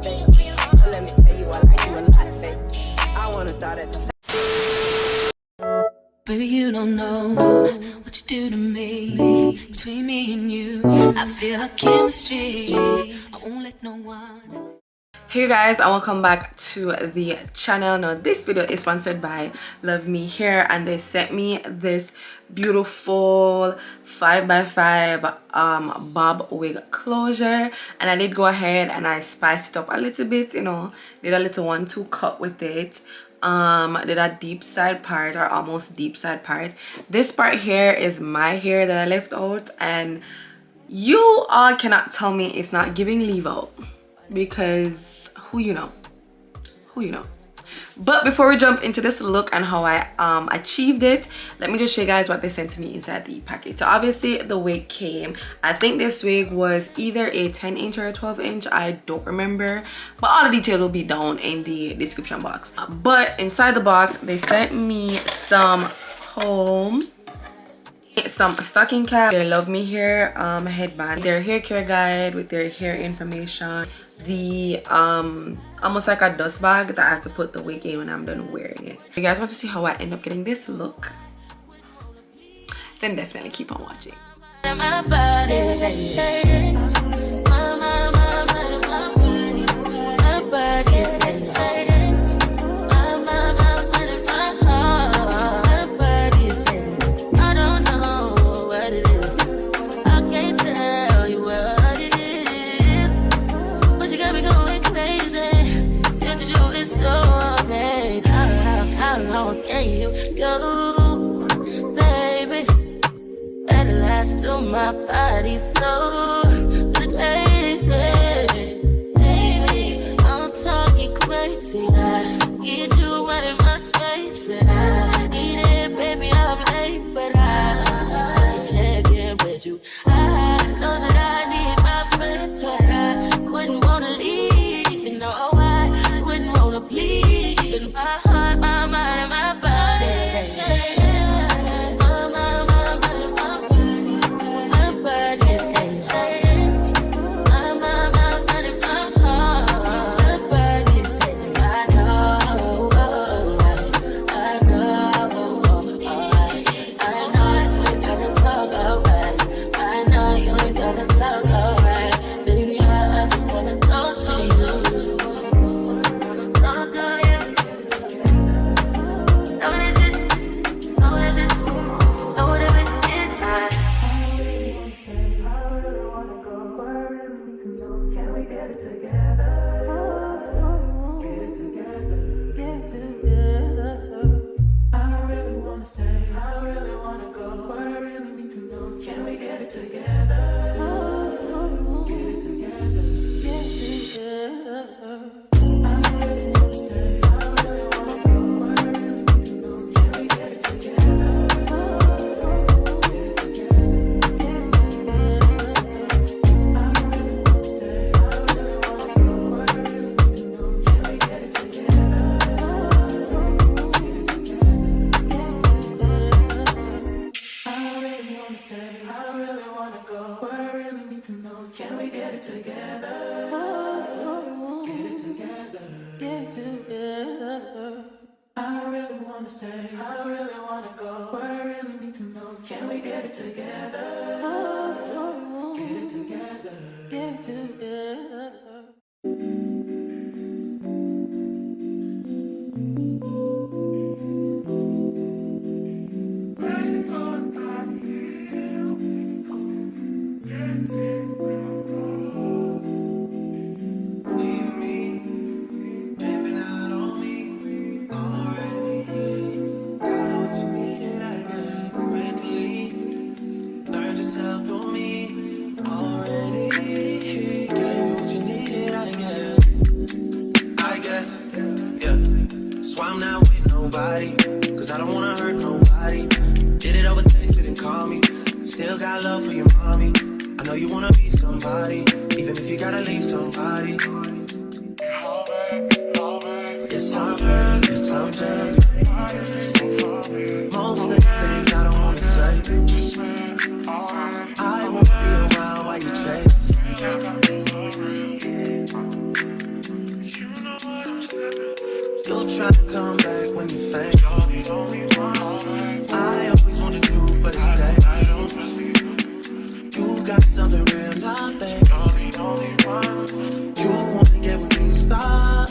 fake. Let me tell you, I like you a lot of fake. I wanna start at the Baby, you don't know what you do to me. Between me and you, I feel like chemistry. I won't let no one. Hey guys, and welcome back to the channel. Now this video is sponsored by Luvme Hair, and they sent me this beautiful 5x5 bob wig closure, and I did go ahead and I spiced it up a little bit, you know, did a little 1-2 cut with it. Did a deep side part, or almost deep side part. This part here is my hair that I left out, and you all cannot tell me it's not giving leave out, because who you know. But before we jump into this look and how I achieved it, let me just show you guys what they sent to me inside the package. So obviously the wig came, I think this wig was either a 10-inch or a 12-inch, I don't remember, but all the details will be down in the description box. But inside the box they sent me some combs, some stocking cap, their Luvme Hair headband, their hair care guide with their hair information, the almost like a dust bag that I could put the wig in when I'm done wearing it. If you guys want to see how I end up getting this look, then definitely keep on watching. To my body so crazy, baby, I'm talking crazy. I need you right in my space, but I need it, baby. I'm late, but I still check in with you. I know that I need my friend, but I wouldn't wanna leave. You know, I wouldn't wanna bleed in my heart, my mind, and my body. You try to come back when you faint. I always want the truth, but it's dangerous. You got something real, not babe. You wanna get with me, stop.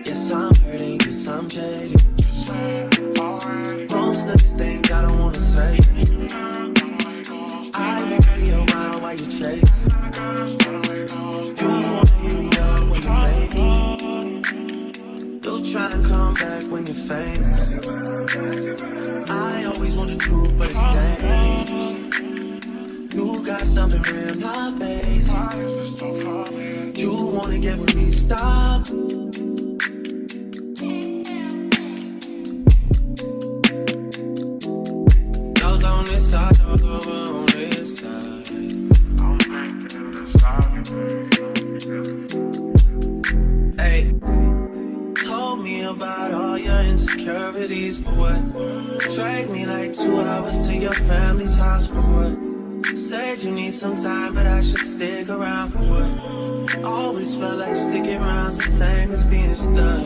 Yes, I'm hurting, yes, I'm jaded. Most of these things I don't wanna say. I won't be around while you chase. You wanna hit me up when you make it. You try and come back when you're famous. I always want the truth, but it's dangerous. You got something real, not basic. You wanna get with me, stop. Those on this side, those over on this side. Hey, told me about all your insecurities for what? Dragged me like 2 hours to your family's house for what? Said you need some time, but I should stick around for what? Always felt like sticking around's the same as being stuck.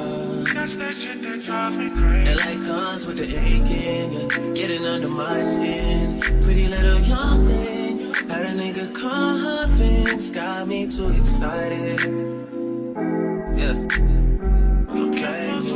That's that shit that drives me crazy. And like guns with the aching, you're getting under my skin. Pretty little young thing, had a nigga convinced, got me too excited. Yeah, you play me.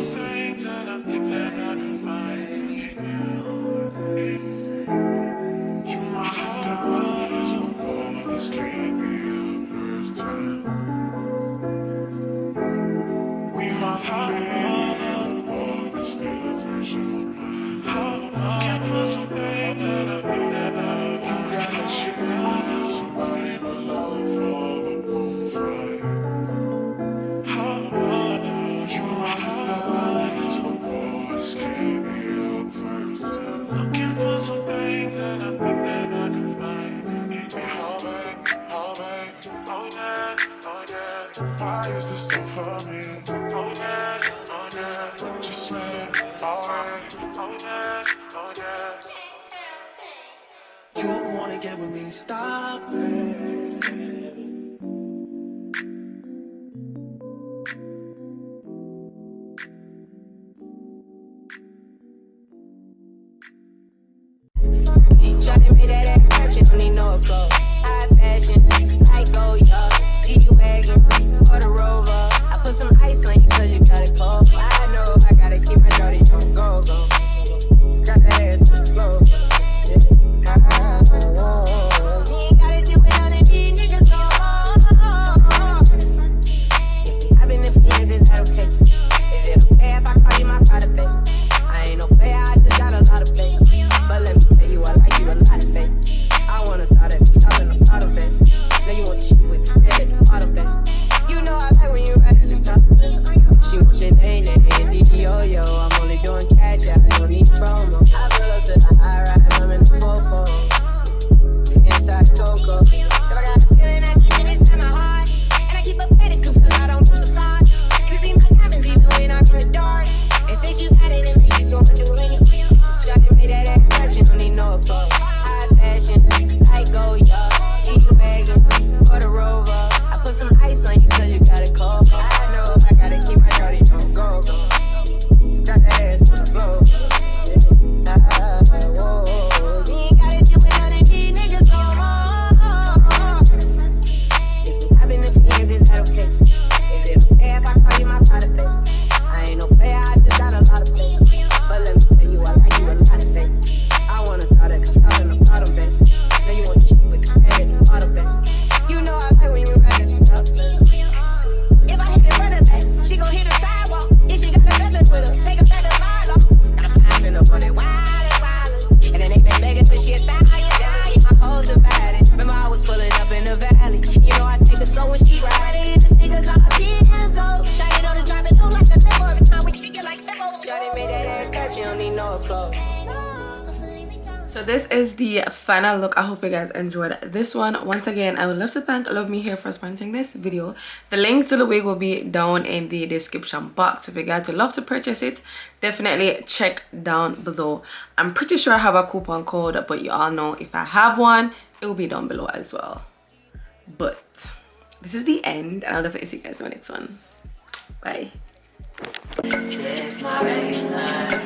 You wanna get with me, stop it. Shawty made that ass clap, she don't need no applause. High fashion, like go, y'all. G-Wagon, or the Rover. I put some ice on you cause you got it cold. I know I gotta keep my shawty on go. Got the ass to the floor. You ain't gotta do it on these niggas, no. I've been in fiends, is that okay? Is it okay if I call you my pride, babe? I ain't no player, I just got a lot of faith. But let me tell you, I like you a lot of faith. I wanna start at the top and the bottom, babe. Now you want to shoot with the red at the bottom, babe. You know I like when you right at the top, babe. She wants your name, yo. I'm only doing cash, I don't need promo. I pull up to the high rise, I'm in the 4-4. Inside the Coco. If I got a feeling, I keep it inside my heart. And I keep a petty cause I don't do the side. You see my diamonds even when I'm in the dark. And since you got it, it makes you gonna do it. Shawty made that ass clap, she don't need no applause. High fashion, like go, y'all. G-Wagon, or the Rover. I put some ice on you cause you got it cold. I know I gotta keep my shawty on go. Drop the ass to the floor. Whoa. You ain't gotta do it on these niggas, no. I've been in skins, is that okay? Is it okay if I call you my pride, babe? I ain't no player, I just got a lot of faith. But let me tell you, I like you a lot of faith. I wanna start at the top and the bottom, babe. Now you want to shoot with the red at the bottom, babe. You know I like when you right at the top, babe. If I hit the front of that, she gon' hit the sidewalk. If she got a vest with her, take her back to my lock. Got a 5 in up on it, wild. And then they been begging for shit, style, yeah. Keep my hoes divided. Remember I was pulling up in the valley. You know I take her so when she riding. This nigga's all years old. Shawty know to drop it low like a tempo. Every time we kick it like tempo. Shawty made that ass clap, she don't need no applause. So this is the final look. I hope you guys enjoyed this one. Once again, I would love to thank Luvme Hair for sponsoring this video. The link to the wig will be down in the description box. If you guys would love to purchase it, definitely check down below. I'm pretty sure I have a coupon code, but you all know if I have one, it will be down below as well. But this is the end, and I'll definitely see you guys in the next one. Bye. Say it's my regular.